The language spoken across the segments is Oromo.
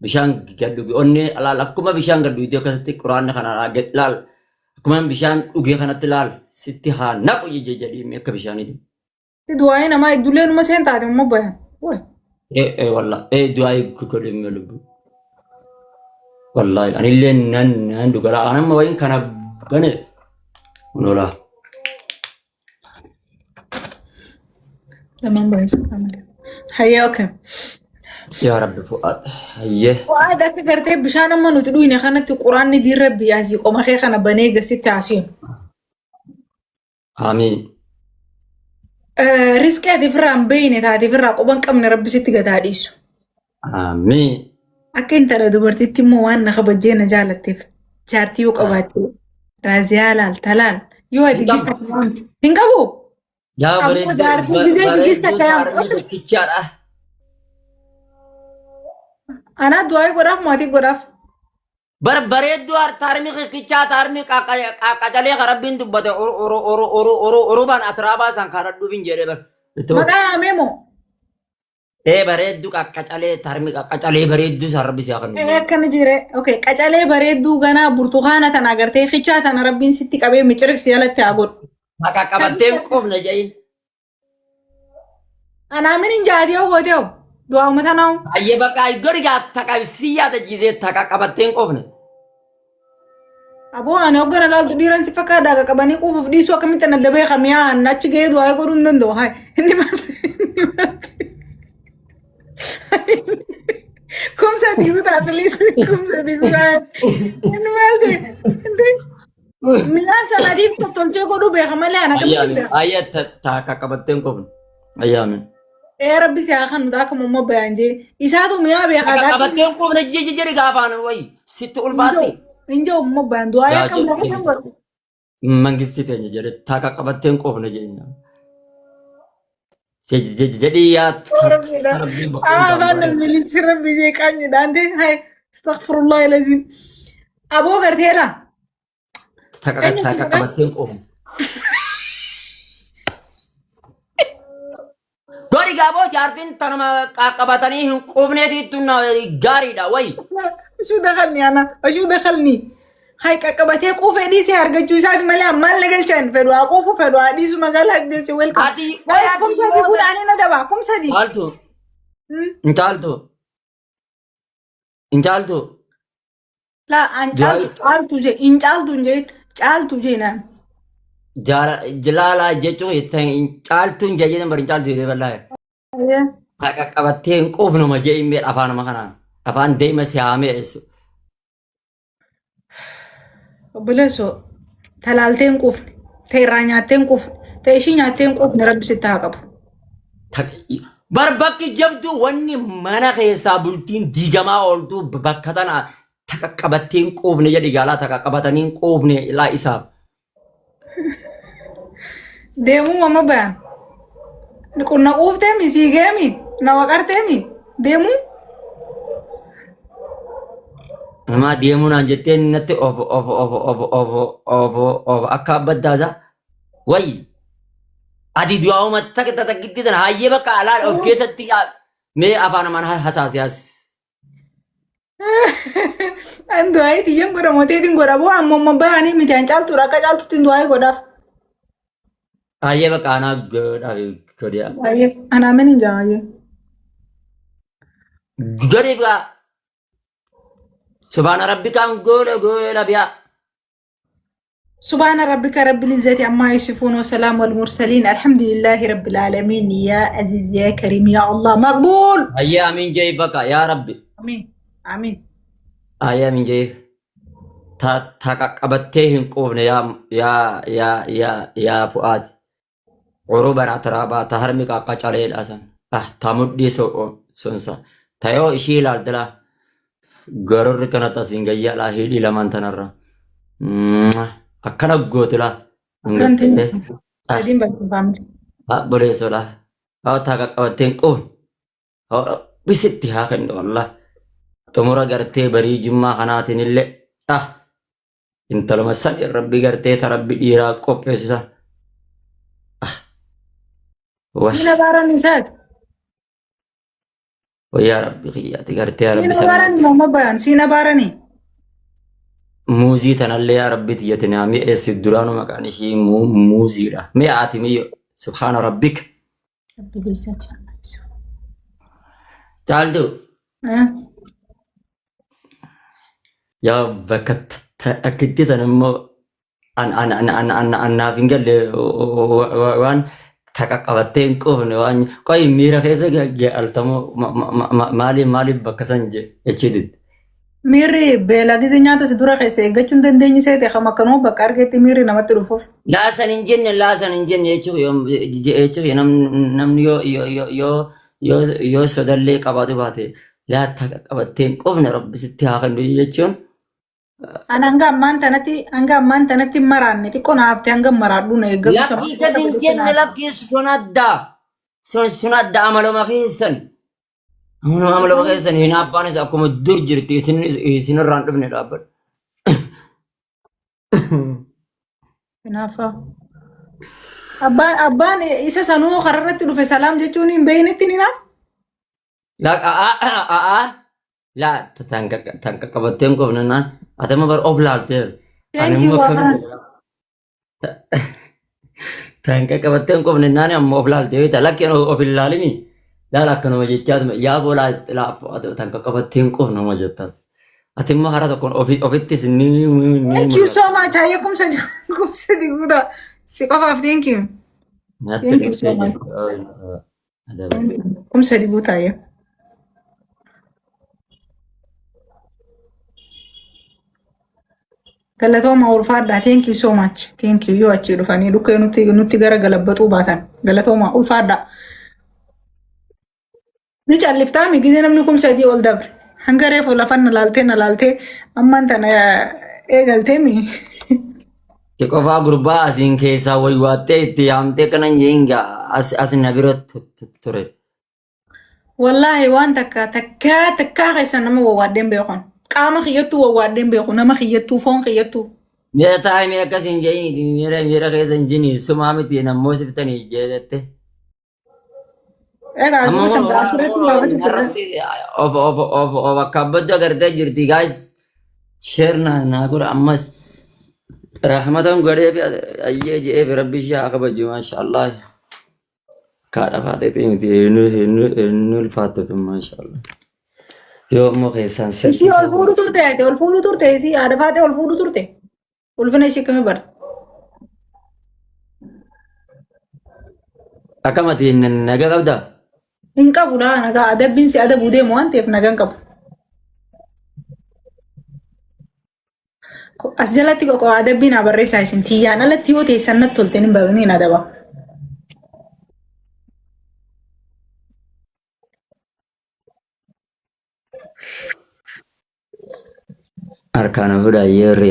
bishaan gaddu onnee laal akkuma bishaan gaddu iddoo akkasitti quraanna kana laal akkuma bishaan dhugee kanatti laal sitti haa naqu jedhii akka bishaaniiti. Du'aayi namaa iddullee numa seen taate immoo bayan. Walla du'aayi godhe lubbu. Wallahi anillee nan dhugala anamma wayin kana bane nola. Lamaan baay'isa kamale. Hayyee okay. Yaa Rabbi fu'aad hayyee. Fu'aad akka gartee bishaan amma nuti dhuyne kanatti quraanni diin rabbi asii qoma kee kana banee gasitti haasiin. Amiin. Rizqii ati ofirraa hin beekne taate ofirraa quban qabne rabbi sitti gataa dhiisu. Amiin. Akka intala dubartiitti immoo waan na kabajjee na jaalatteef jaartii yoo qabaatte raaziyaa laal talaan yoo ati gista kaa'amtu hin qabu. Yaa bareedduu kichaadha. Anaa du'aayi godhaaf maatii godhaaf. Bareedduu taarmi kichaa taarmi qaqqacalee karabbiin dubbate urubaan atiraabaa san kadhadhuuf hin jedhee bar. Maqaa yaamee moo? Bareedduu qaqqacalee taarmi qaqqacalee bareedduu san rabbi siyaa kan dubbate. Akkana jire okay qacalee bareedduu ganaa burtukaana tana agartee kichaa tana rabbiin sitti qabee miciriqsi alatti haa godhu. Qaqqabattee hin qofne jedhin. Anaamin hin jaatee hawwatee du'a uummata naamu. Ayyee bakka gori taqabsiyyaa tajjisee qaqqabattee hin qofne. Aboo ani hoggana laaltu dhiiran si fakkaadhaa qaqqabanii quufuuf dhiisuu akkamitti na dabee kamiyaan achi gahee du'aa godhuu hin danda'u haa inni malte. Kumsa dibutaa filis kumsa dibutaa inni malte. Midhaan sanadiif tottolchee godhuu beeka malee ana qabda. Ayyee qaqqabattee hin qofne. Ayyaamin. Rabbi si haa kan nuti akka mummoo bayaan jee isaatu mi'aa beekaa qaqqabattee hin qofne jedhi gaafaan wayi sitti ulfaatti. Inja umma bayan doa ya kan mau kan baru. Mangisti kayaknya jadi tak kabat tengkoh nih jadinya. Jadi ya. Mana milih siram bijak kan ya dante. Hai, astagfirullahaladzim. Abu ngerti lah. Tak kabat tengkoh. Gari gabo jartin tanam kabatani kubnet itu na gari dah, woi. شو دخلني أنا؟ شو دخلني؟ هاي كبتة كوفة دي سي هرجع جوزات ملا مال نقل كان فدوا كوفة فدوا دي سو مقال هاد دي سي ويلكم. هادي. بس كم سادي بود أنا ندبا كم سادي؟ قالتو. انتالتو. لا انتالتو جي انتالتو جي نعم. جلالا جتو يتين انتالتو جي نمبر انتالتو ده بالله. إيه. كبتة كوفة نما جي مير أفان مكانا. Apaan deh masih ame itu. Boleh so, talal tengkuf, teranya tengkuf, teisinya tengkuf nerab sita kapu. Barbaki jam tu wani mana kayak sabultin digama ol tu bakatana tak kabatin kuf nih jadi gala tak kabatanin kuf nih lah isap. Demu mama ban. Nikuna kuf temi si gemi, nawakar temi, demu. Nama dia mau nanjetin nanti of akka baddaza. Wai. Adi dua umat tak kita tak kita dan haye baka alal of kesat tiga me apa namanya hasasias. Ando ay tiyang gora mo titing gora bo ammo mabani mi jancal turaka cal tutin doay godaf. Haye baka anak godia. Haye anamen inja haye. Gori baka. Subhana rabbika gola biya. سبحان ربك رب العزة عما يصفون وسلام والمرسلين الحمد لله رب العالمين يا عزيز يا كريم يا الله مقبول. أيا من جيبك يا ربي. آمين آمين. أيا من جيب. تكبتهم كون يا فؤاد. عروبنا ترابا تهرمك أكشاليل أسان. تامودي سونسا. تايو إشيل أردلا. غرور كنا تسينجيا لا هيلي لمن تنرى. Akkana gootila. Adiin bakka family. Boleessola. Haa taaka qabatteen quufne. Bisitti haa kennu wallah. Xumura gartee barii jimmaa kanaatiin illee. Intaluma san rabbi gartee ta rabbi dhiiraa qopheessisa. Sila baaraan isaati. ويا ربي خياتي قرتي يا ربي سينا سلام بارني ماما بيان سينا بارني موزي تنالي يا ربي تيتنا مي اس الدرانو مكان شي موزي را مي آتي مي سبحان ربك ربي بيسات تعالدو ها يا بكت أكيد سنمو أنا فينجل وان kakakabateen qofne waan qoy miira keessa gaaltamo maali bakka san jechidit Mirri beela gizi nyaata si dura keessa eeggachuun dandeenyi seete kama kanuu bakka argeetti mirri namatti dhufuuf. laasan hin jenne jechuuf namni yoo sodallee qabaatu baate laata qabateen qofne rabbisitti haa kennu jechuun An hanga ammaan tanatti maraanne xiqqoo naafte hanga maraadhu na eeggatu lakkii gasin jenne lakkii sun adda amaloma keessan hin abbaanis akkuma dur jirti isinirraan dhufne dhaabbadha. Hinaafa. Abbaan isa sanuu kararratti dhufe salaam jechuun hin beeynetti ni naaf. La tan qabatteen qofne naan atama bar of laalteer. Thank you waan. Tan qabatteen qofne naan amma of laalteer lakkeen of hin laalini. Laala akkanuma jechaatuma yaa boolaa laafuu tan qabatteen qofne nama jettaat. Ati immoo hara tokkoon ofittis ni. Thank you so much. Hayyee kumsa diguudha. Si qofaaf thank you. Thank you so much. Kumsa diguudha hayyee. Galatooma ulfaadhaa. Thank you so much. Thank you. Yoo achii dhufanii dhukkee nutti gara galabbaxuu baatan. Galatooma ulfaadhaa. Ni calliftaa migizee namni kumsa adii ol dabre. Hanga reefu lafan na laaltee ammaan tana eegaltee mi. Si qofaa gurbaa asiin keessaa waywaattee itti yaamtee kanan jeenga as na bira ture. Wallaahi waan takkaa keessa nama wawwaaddeen beekon. Qaama kiyyattuu wawwaaddeen beeku nama kiyyattuu foon kiyyattuu. Miira taa'imee akkasiin jeeni miira keessa hin jini sumaa miti nammoo siftanii jeedette. Egaa asuma sangaa asirratti baafatu of akkaabbattu agartee jirti guys. Share naa godha ammas rahmatan godhee fi ayyee je'ee fi rabbi ishee haa kabaju maashaallah. Kaadha faateetii miti inni ulfaattatu maashaallah. Yoo immoo keessaan isii ol fuudhu turte isii haadha faatee ol fuudhu turte. Ulfina ishee kami barta. Akkamati nagaa qabdaa? Hin qabudha nagaa adabbiin si adabuu deemu waan ta'eef nagaan qabu. As jalatti qoqqoo adabbiin haa barreessaa isin tiyyaan alatti yoo teessan natti tolteen hin baafne hin adaba. Harkaan fuudhaa warri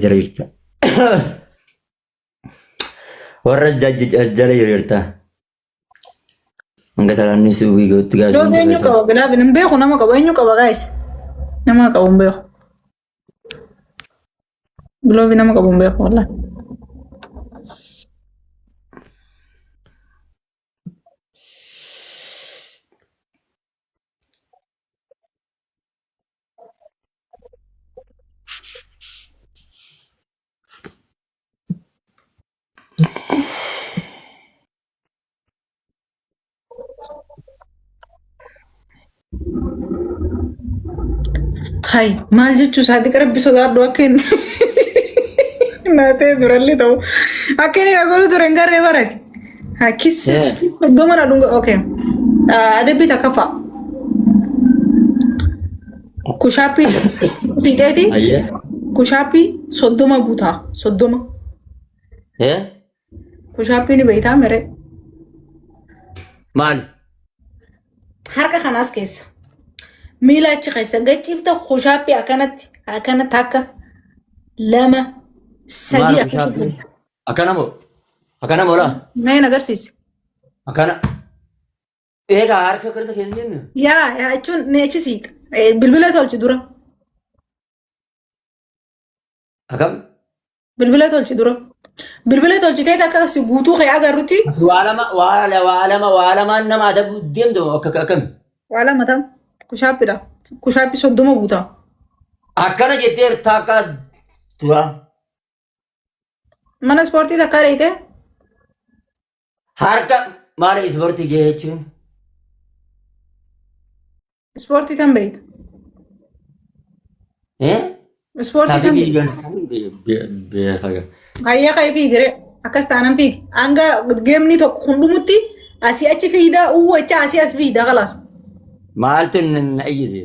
jala jirta. Warra jala jirta. Hanga salaanni suubii gootu gaasuu. Yoo eenyu qaba bilaaf hin beeku nama qaba eenyu qaba gaayis. Nama qabu hin beeku. Biloobi nama qabu hin beeku wallah. Hai, maal jechuun isaati qarabbi sodaadhu akka inni naatee durallee ta'u akka inni dhagoolu ture hin garree barate. Kisi soddoma na dhunga okay. Adabbii takka fa'a. Kushaappii siidheeti. Kushaappii soddoma guutaa soddoma. Kushaappii ni beektaa mere. Maali? Harka kanaas keessa. Miila achi keessa gachiifta kushaappii akkanatti akka lama sadii akkasumas. Akkana moo laa? Mee agarsiisi. Akkana. Eegaa harka garta keessa jennu? Yaa jechuun neechisiidha. Bilbila tolchi dura. Akkam? Bilbila tolchi dura. Bilbila tolchitee akka si guutuu kee agarrutti. Waa lamaan nama adabuu deemtu akkami? Wala matam. Kushaapidha. Kushaapi 30 buuta. Akkana jettee takka tura. Mana ispoortii takka reete. Harka maal ispoortii jechuun? Ispoortii tan beeyta. Ispoortii Tabii tan beeyta. biigan beekaga. Hayya ka'ee fiigire. Akkas taanaan fiigi. Hanga geemni tokko hundumutti asii achi fiida uwwacha asii as fiida kalaas. Maaltu na iyyise?